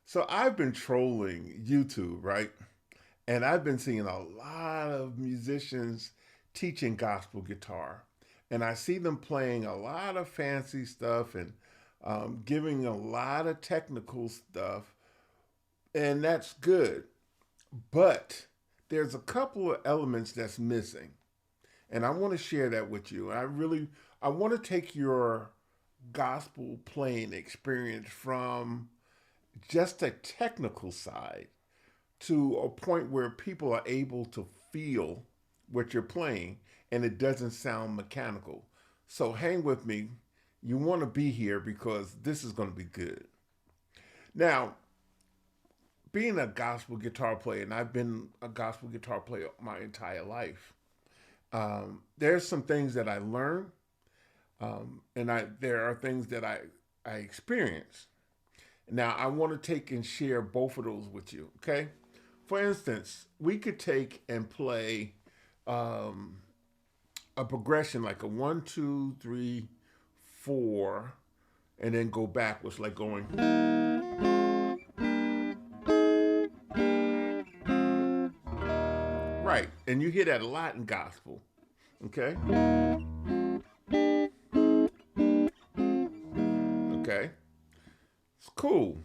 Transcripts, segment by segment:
So I've been trolling YouTube, right? And I've been seeing a lot of musicians teaching gospel guitar. And I see them playing a lot of fancy stuff and giving a lot of technical stuff. And that's good. But there's a couple of elements that's missing. And I want to share that with you. I want to take your gospel playing experience from just a technical side to a point where people are able to feel what you're playing and it doesn't sound mechanical. So hang with me. You want to be here because this is going to be good. Now, being a gospel guitar player, and I've been a gospel guitar player my entire life, there's some things that I learned, and there are things that I experienced. Now, I want to take and share both of those with you, okay? For instance, we could take and play um, a progression like a one, two, three, four, and then go backwards, like going right. And you hear that a lot in gospel, okay? Okay, it's cool.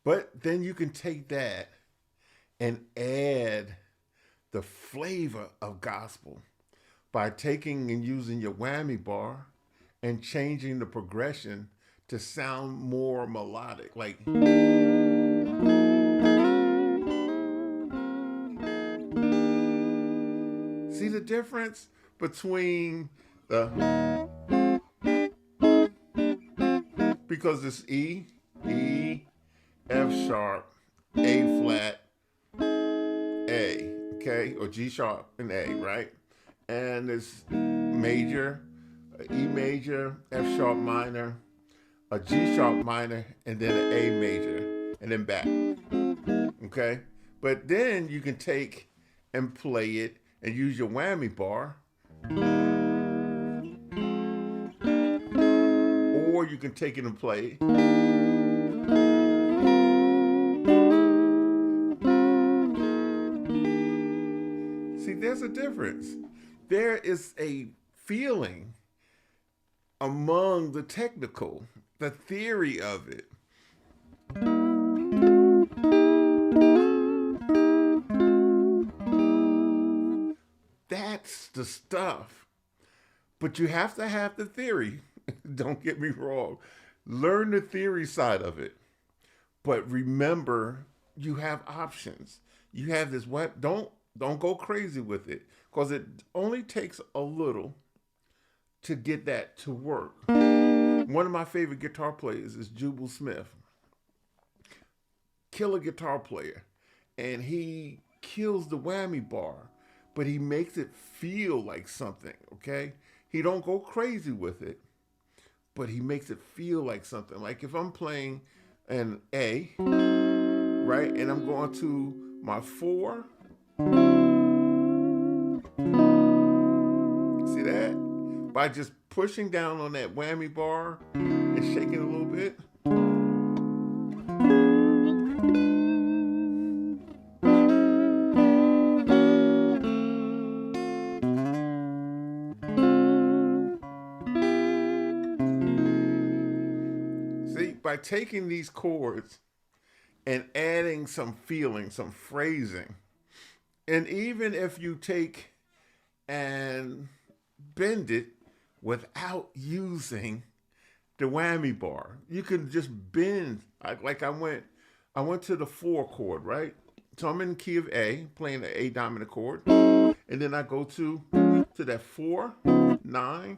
But then you can take that and add the flavor of gospel by taking and using your whammy bar and changing the progression to sound more melodic. Like, see the difference between the, because it's E, F sharp, A flat, A, okay, or G sharp and A, right? And it's major, E major, F sharp minor, a G sharp minor, and then an A major, and then back, okay? But then you can take and play it and use your whammy bar, or you can take it and play See, there's a difference. There is a feeling among the technical, the theory of it. That's the stuff. But you have to have the theory. Don't get me wrong. Learn the theory side of it. But remember, you have options. You have this what don't go crazy with it because it only takes a little to get that to work. One of my favorite guitar players is Jubal Smith. Killer guitar player. And he kills the whammy bar, but he makes it feel like something, okay? He don't go crazy with it, but he makes it feel like something. Like if I'm playing an A, right, and I'm going to my four, see that? By just pushing down on that whammy bar and shaking a little bit. See, by taking these chords and adding some feeling, some phrasing, and even if you take and bend it without using the whammy bar, you can just bend. Like I went to the four chord, right? So I'm in key of A, playing the A dominant chord, and then I go to that 4, 9.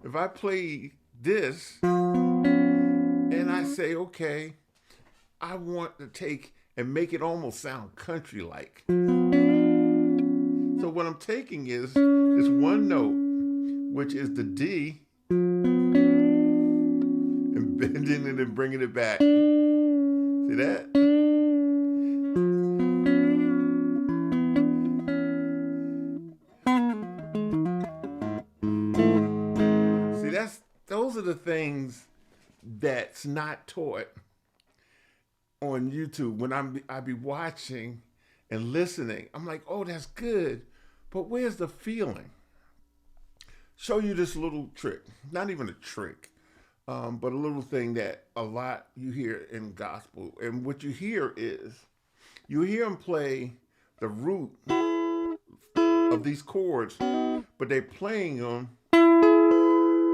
If I play this and I say, okay, I want to take and make it almost sound country like. So what I'm taking is this one note, which is the D, and bending it and bringing it back. See that? See, those are the things that's not taught on YouTube when I be watching and listening. I'm like, oh, that's good, but where's the feeling? Show you this little trick. Not even a trick, but a little thing that a lot you hear in gospel. And what you hear is you hear them play the root of these chords, but they're playing them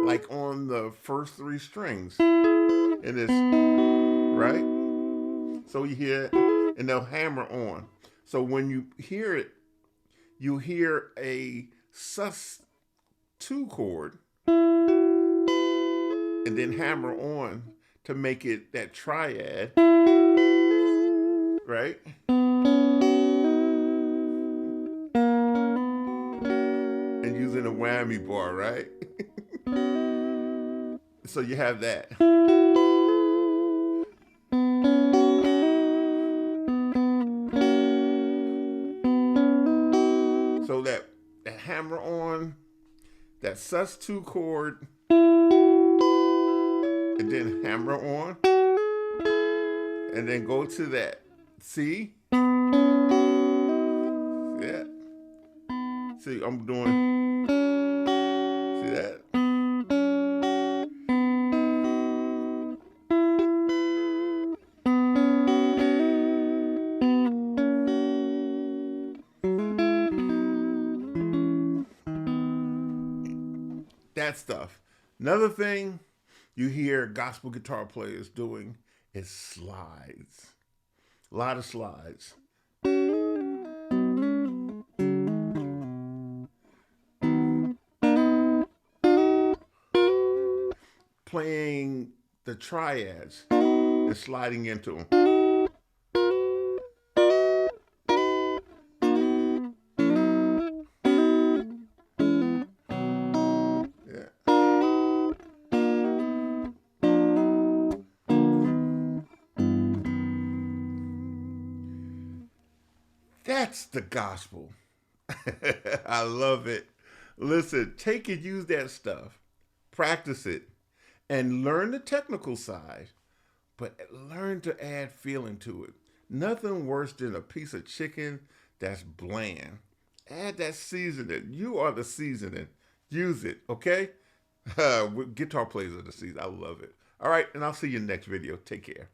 like on the first three strings. And it's right. So you hear it, and they'll hammer on. So when you hear it, you hear a sus2 chord, and then hammer on to make it that triad, right? And using a whammy bar, right? So you have that. So that hammer on, that sus2 chord, and then hammer on, and then go to that C. See that? See, I'm doing, see that? That stuff. Another thing you hear gospel guitar players doing is slides. A lot of slides. Playing the triads and sliding into them. That's the gospel. I love it. Listen, take and use that stuff, practice it, and learn the technical side, but learn to add feeling to it. Nothing worse than a piece of chicken that's bland. Add that seasoning. You are the seasoning. Use it, okay? Guitar players are the season. I love it. All right, and I'll see you in the next video. Take care.